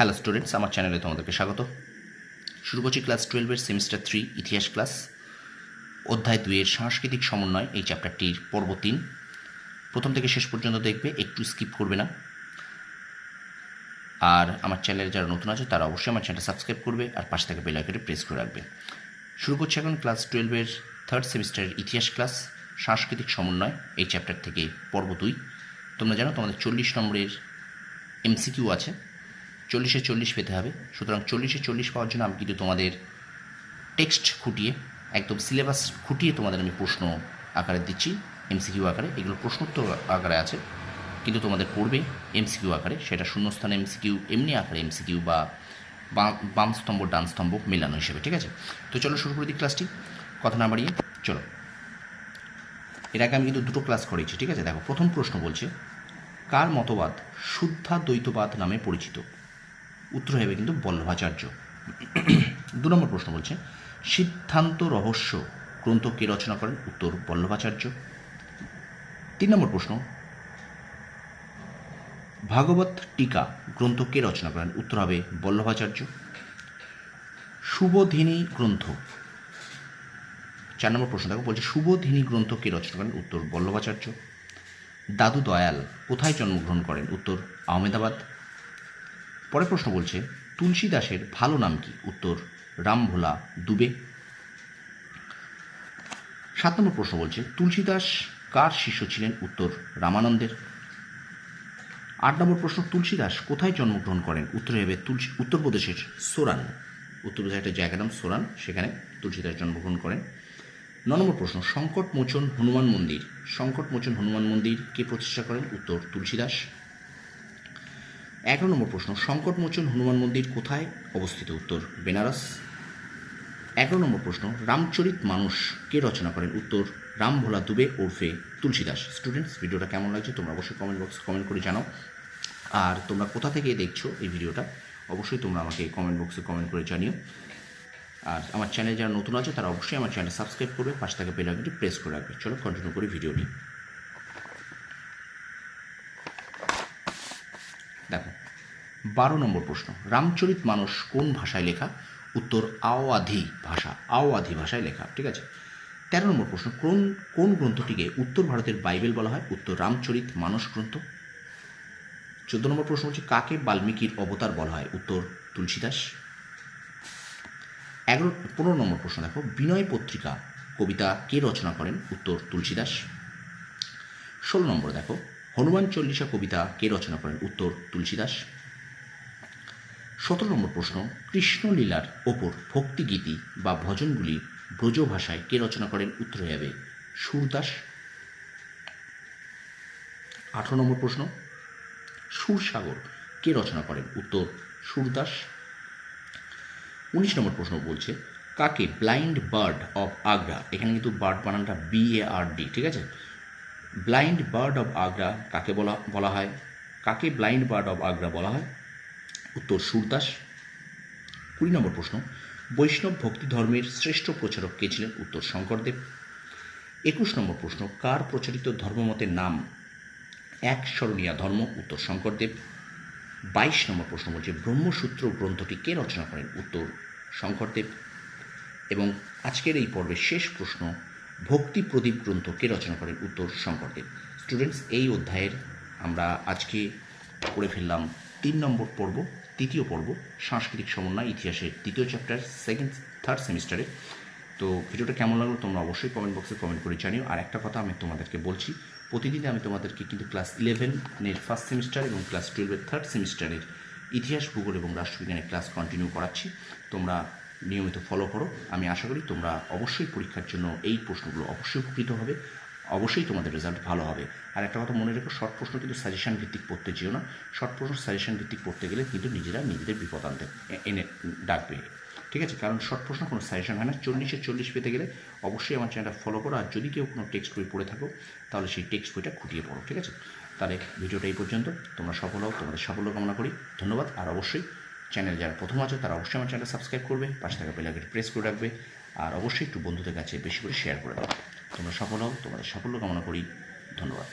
Hello students, আমার চ্যানেলে তোমাদেরকে স্বাগত। শুরু করছি ক্লাস 12-এর সেমিস্টার 3 ইতিহাস ক্লাস, অধ্যায় 2-এর সাংস্কৃতিক সমন্বয় এই চ্যাপ্টারটির পর্ব 3। প্রথম থেকে শেষ পর্যন্ত দেখবে, একটু স্কিপ করবে না। আর আমার চ্যানেলে যারা নতুন আছে তারা অবশ্যই আমার চ্যানেলটা সাবস্ক্রাইব করবে আর পাশে থেকে বেল আইকনটি প্রেস করে রাখবে। শুরু করছি এখন ক্লাস 12-এর থার্ড সেমিস্টারের ইতিহাস ক্লাস, সাংস্কৃতিক সমন্বয় এই চ্যাপ্টার থেকে পর্ব 2। তোমরা জানো তোমাদের 40 নম্বরের এমসিকিউ আছে, 40-এ 40 পেতে হবে। সুতরাং 40-এ 40 পাওয়ার জন্য আমি কিন্তু তোমাদের টেক্সট খুঁটিয়ে, একদম সিলেবাস খুঁটিয়ে তোমাদের আমি প্রশ্ন আকারে দিচ্ছি, এমসিকিউ আকারে। এগুলো প্রশ্নোত্তর আকারে আছে, কিন্তু তোমাদের পড়বে এমসিকিউ আকারে। সেটা শূন্যস্থানে এমসিকিউ, এমনি আকারে এমসিকিউ বা বাম স্তম্ভ ডান স্তম্ভ মেলানো হিসেবে, ঠিক আছে? তো চলো শুরু করে দিই ক্লাসটি, কথা না বাড়িয়ে চলো। এর আগে আমি কিন্তু দুটো ক্লাস করেছি, ঠিক আছে? দেখো, প্রথম প্রশ্ন বলছে, কার মতবাদ শুদ্ধাদ্বৈতবাদ নামে পরিচিত? উত্তর হবে কিন্তু বল্লভাচার্য। 2 নম্বর প্রশ্ন বলছে, সিদ্ধান্ত রহস্য গ্রন্থ কে রচনা করেন? উত্তর বল্লভাচার্য। 3 নম্বর প্রশ্ন, ভাগবত টিকা গ্রন্থ কে রচনা করেন? উত্তর হবে বল্লভাচার্য। শুভধিনী গ্রন্থ, 4 নম্বর প্রশ্ন দেখো, বলছে শুভধিনী গ্রন্থ কে রচনা করেন? উত্তর বল্লভাচার্য। দাদু দয়াল কোথায় জন্মগ্রহণ করেন? উত্তর আহমেদাবাদ। পরের প্রশ্ন বলছে, তুলসী দাসের ভালো নাম কি? উত্তর রামভোলা দুবে। 7 নম্বর প্রশ্ন বলছে, তুলসী দাস কার শিষ্য ছিলেন? উত্তর রামানন্দের। 8 নম্বর প্রশ্ন, তুলসী দাস কোথায় জন্মগ্রহণ করেন? উত্তর হবে উত্তরপ্রদেশের সোরান। উত্তরপ্রদেশের একটা জায়গার নাম সোরান, সেখানে তুলসী দাস জন্মগ্রহণ করেন। 9 নম্বর প্রশ্ন, সংকটমোচন হনুমান মন্দির, সংকটমোচন হনুমান মন্দির কে প্রতিষ্ঠা করেন? উত্তর তুলসী দাস। 11 নম্বর প্রশ্ন, সংকটমোচন হনুমান মন্দির কোথায় অবস্থিত? উত্তর বেনারস। 11 নম্বর প্রশ্ন, রামচরিত মানুষ কে রচনা করেন? উত্তর রামভোলা দুবে ওরফে তুলসী দাস। স্টুডেন্টস, ভিডিওটা কেমন লাগছে তোমরা অবশ্যই কমেন্ট বক্সে কমেন্ট করে জানাও। আর তোমরা কোথা থেকে দেখছো এই ভিডিওটা অবশ্যই তোমরা আমাকে কমেন্ট বক্সে কমেন্ট করে জানিও। আর আমার চ্যানেলে যারা নতুন আছে তারা অবশ্যই আমার চ্যানেলটা সাবস্ক্রাইব করবে, পাশে থেকে বেল আইকনটি প্রেস করে রাখবে। চলো কন্টিনিউ করি ভিডিওটি। দেখো, 12 নম্বর প্রশ্ন, রামচরিত মানুষ কোন ভাষায় লেখা? উত্তর আওয়াধি ভাষা, আওয়াধি ভাষায় লেখা, ঠিক আছে? 13 নম্বর প্রশ্ন, কোন গ্রন্থটিকে উত্তর ভারতের বাইবেল বলা হয়? উত্তর রামচরিত মানস গ্রন্থ। 14 নম্বর প্রশ্ন হচ্ছে, কাকে বাল্মীকির অবতার বলা হয়? উত্তর তুলসীদাস। 15 নম্বর প্রশ্ন দেখো, বিনয় পত্রিকা কবিতা কে রচনা করেন? উত্তর তুলসীদাস। 16 নম্বর দেখো, হনুমান চল্লিশা কবিতা কে রচনা করেন? উত্তর তুলসীদাস। 17 নম্বর প্রশ্ন, কৃষ্ণলীলার ওপর ভক্তিগীতি বা ভজনগুলি ব্রজ ভাষায় কে রচনা করেন? উত্তর হবে সুরদাস। 18 নম্বর প্রশ্ন, সুরসাগর কে রচনা করেন? উত্তর সুরদাস। 19 নম্বর প্রশ্ন বলছে, কাকে ব্লাইন্ড বার্ড অফ আগ্রা, এখানে কিন্তু বার্ড বানানটা BARD, ঠিক আছে? ব্লাইন্ড বার্ড অফ আগ্রা কাকে বলা হয়? কাকে ব্লাইন্ড বার্ড অফ আগ্রা বলা হয়? উত্তর সুরদাস। 20 নম্বর প্রশ্ন, বৈষ্ণব ভক্তি ধর্মের শ্রেষ্ঠ প্রচারক কে ছিলেন? উত্তর শঙ্করদেব। 21 নম্বর প্রশ্ন, কার প্রচারিত ধর্মমতের নাম এক স্মরণীয়া ধর্ম? উত্তর শঙ্করদেব। 22 নম্বর প্রশ্ন বলছে, ব্রহ্মসূত্র গ্রন্থটি কে রচনা করেন? উত্তর শঙ্করদেব। এবং আজকের এই পর্বের শেষ প্রশ্ন, ভক্তি প্রদীপ গ্রন্থ কে রচনা করেন? উত্তর শঙ্করদেব। স্টুডেন্টস, এই অধ্যায়ের আমরা আজকে পড়ে ফেললাম 3 নম্বর পর্ব, তৃতীয় পর্ব, সাংস্কৃতিক সমন্বয় ইতিহাসের দ্বিতীয় চ্যাপ্টার থার্ড সেমিস্টারে। তো ভিডিওটা কেমন লাগলো তোমরা অবশ্যই কমেন্ট বক্সে কমেন্ট করে জানিও। আর একটা কথা আমি তোমাদেরকে বলছি, প্রতিদিন আমি তোমাদেরকে কিন্তু ক্লাস 11-এর ফার্স্ট সেমিস্টার এবং ক্লাস 12-এর থার্ড সেমিস্টারের ইতিহাস, ভূগোল এবং রাষ্ট্রবিজ্ঞানের ক্লাস কন্টিনিউ করাচ্ছি। তোমরা নিয়মিত ফলো করো। আমি আশা করি তোমরা অবশ্যই পরীক্ষার জন্য এই প্রশ্নগুলো অবশ্যই উপকৃত হবে, অবশ্যই তোমাদের রেজাল্ট ভালো হবে। আর একটা কথা মনে রেখো, শর্ট প্রশ্ন কিন্তু সাজেশন ভিত্তিক পড়তে যেও না। শর্ট প্রশ্ন সাজেশন ভিত্তিক পড়তে গেলে কিন্তু নিজেদের বিপদ এনে ডাকবে, ঠিক আছে? কারণ শর্ট প্রশ্ন কোনো সাজেশন হয় না। 40-এ 40 পেতে গেলে অবশ্যই আমার চ্যানেলটা ফলো করো। আর যদি কেউ কোনো টেক্সট বই পড়ে থাকো তাহলে সেই টেক্সট বইটা খুঁটিয়ে পড়ো, ঠিক আছে? তাহলে ভিডিওটা এই পর্যন্ত, তোমরা সফল হও, তোমাদের সাফল্য কামনা করি। ধন্যবাদ। আর অবশ্যই চ্যানেল যারা প্রথম আছে তারা অবশ্যই আমার চ্যানেলটা সাবস্ক্রাইব করবে, পাশে থাকা বেল আইকনটি প্রেস করে রাখবে। আর অবশ্যই একটু বন্ধুদের কাছে বেশি করে শেয়ার করে দাও। তোমরা সফল হও, তোমাদের সাফল্য কামনা করি। ধন্যবাদ।